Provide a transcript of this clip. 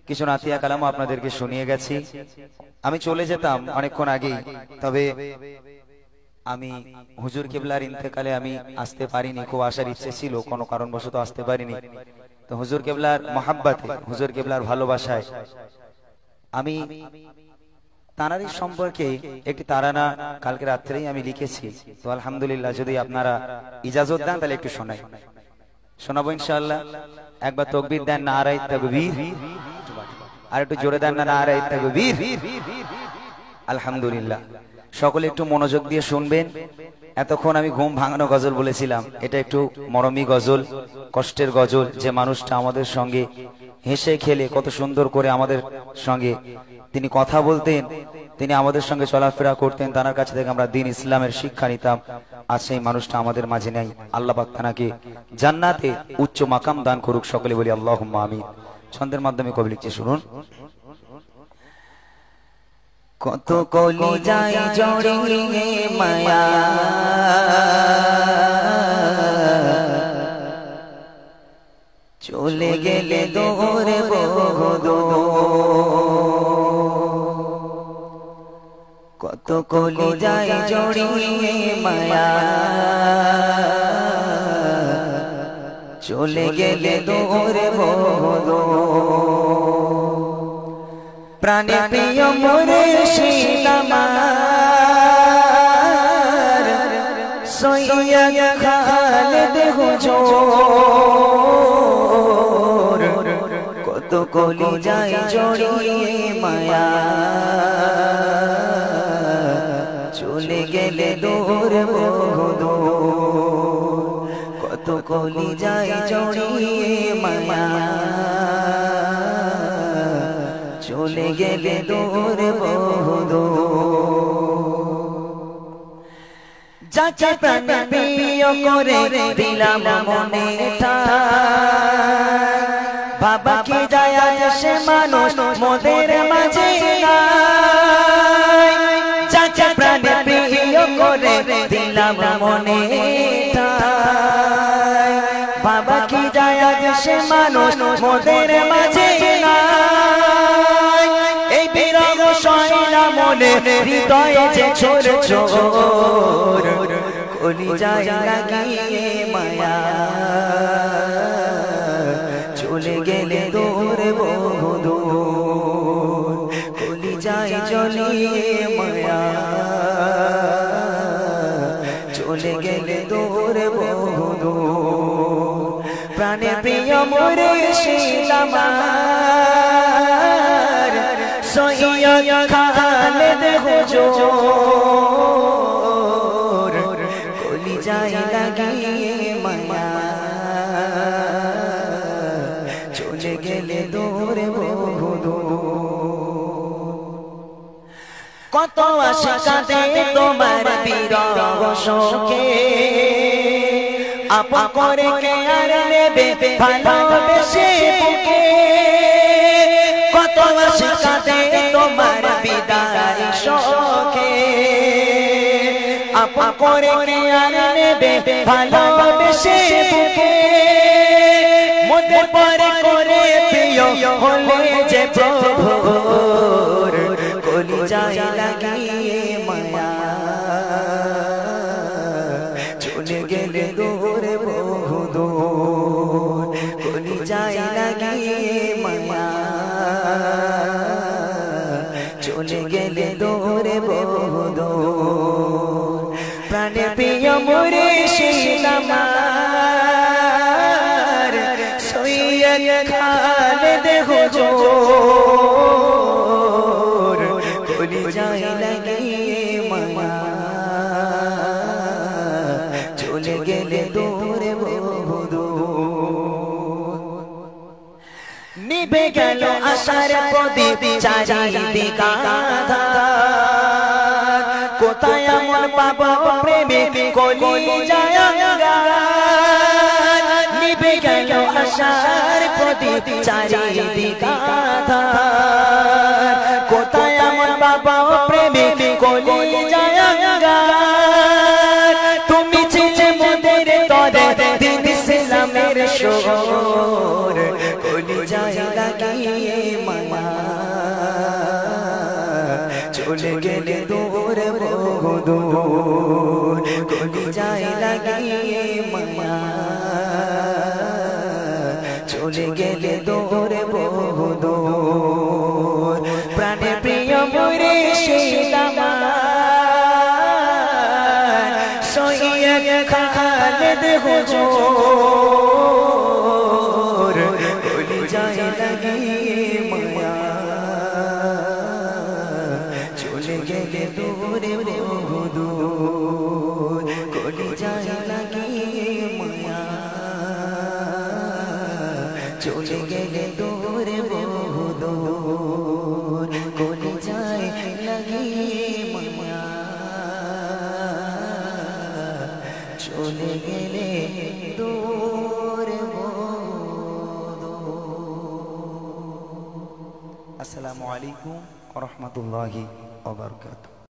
কিছু নাতিয়া কালামও আপনাদেরকে শুনিয়ে গেছি। আমি চলে যেতাম অনেকক্ষণ আগেই, তবে আমি হুজুর কিবলার ইন্তেকালে আমি আসতে পারিনি। খুব আসার ইচ্ছে ছিল, কোনো কারণবশত আসতে পারিনি। তো হুজুর কিবলার মহাব্বতে, হুজুর কিবলার ভালোবাসায় আমি তানারি সম্পর্কে একটি তারানা কালকে রাত্রেই আমি লিখেছি। তো আলহামদুলিল্লাহ, যদি আপনারা ইজাজত দেন তাহলে একটু শোনাই, শোনাবো ইনশাআল্লাহ। একবার তাকবীর দেন, নারায়ে তাকবীর। আর একটু জোরে দেন না, নারায়ে তাকবীর। আলহামদুলিল্লাহ। সকলে একটু মনোযোগ দিয়ে শুনবেন। এতক্ষণ আমি ঘুম ভাঙানো গজল বলেছিলাম, এটা একটু মরমী গজল, কষ্টের গজল। যে মানুষটা আমাদের সঙ্গে হেসে খেলে কত সুন্দর করে আমাদের সঙ্গে তিনি কথা বলতেন, তিনি আমাদের সঙ্গে চলাফেরা করতেন, তার কাছে থেকে আমরা দ্বীন ইসলামের শিক্ষা নিতাম। আজ সেই মানুষটা আমাদের মাঝে নেই। আল্লাহ পাক তাকে জান্নাতে উচ্চ মাকাম দান করুক। সকলে বলি আল্লাহুম্মা আমিন। ছন্দের মাধ্যমে কবি লিখছে, শুনুন। কত কলি যায় জড়িয়ে মায়া, চলে গেলে দূরে বহুদূর। কত কলি যায় জড়িয়ে মায়া, চলে গেলে দূরে বহুদূর। প্রাণে প্রিয় মুর্শিদ আমার, সৈয়দ খালেদ হুজুর। কত কলি যায় জড়িয়ে মায়া, চলে গেলে দূর বহুদূর। কত কলি যায় জড়িয়ে মায়া, চলে গেলে দূর বহুদূর। যাকে প্রাণ প্রিয় করে দিলাম মনে ঠাই, বাবা কি যায় সে মানুষ মোদের মাঝে নাই। যাকে প্রাণ প্রিয় করে দিলাম মনে ঠাই, বাবা কি যায় সে মানুষ মোদের মাঝে নাই। এই বিরহ সয়না মনে হৃদয়ে যে ছোট ছোট, কলি যায় লাগিয়ে মায়া, চলে গেলে দূর বহুদূর। কলি যায় জ্বলিয়ে মায়া, চলে গেলে দূর বহুদূর। প্রাণে প্রিয় মুর্শিদ আমার, সৈয়দ খালেদ হুজুর। কলি যায় লাগিয়ে মায়া, চলে গেলে দূর বহুদূর। কত আশা কাঁদে তোমার বিরহ শোকে, আপন করে কে আর নেবে ভালোবেসে বুকে। কত আশা কাঁদে তোমার বিদায় শোকে, আপন করে কে আর নেবে ভালোবেসে বুকে। মোদের পরে করে প্রিয় হলে যে প্রভুর, কলি যায় লাগিয়ে মায়া, চলে গেলে দূর বহুদূর। কলি যায় লাগিয়ে মায়া, চলে গেলে দূর বহুদূর। প্রাণে প্রিয় মুর্শিদ আমার, সৈয়দ খালেদ হুজুর। কলি যায় লাগিয়ে মায়া, চলে গেলে দূর বহুদূর। নিভে গেল আশার প্রদীপ চারিদিক আঁধার, কোথায় এমন পাবো প্রেমিক কলি যায় অঙ্গার। নিভে গেল আশার প্রদীপ চারিদিক আঁধার, কোথায় এমন পাবো প্রেমিক কলি যায় অঙ্গার। তুমি ছিলে মোদের তরে দ্বীন ইসলামের শোর, কলি যায় লাগিয়ে চলে গেলে দূরে বহুদূর কলিজায় লাগিয়ে মায়া চলে গেলে দূরে বহুদূর প্রাণে প্রিয় মরে সেই দামান সৈয়দ খালেদ হুজুর কলিজায় লাগিয়ে মায়া চলে গেলে দূরে বহুদূর কলিজায় লাগিয়ে মায়া চলে গেলে দূরে বহুদূর কলিজায় লাগিয়ে মায়া চলে গেলে দূরে বহুদূর। আসসালামু আলাইকুম ওয়া রাহমাতুল্লাহি ওয়া বারাকাতুহু।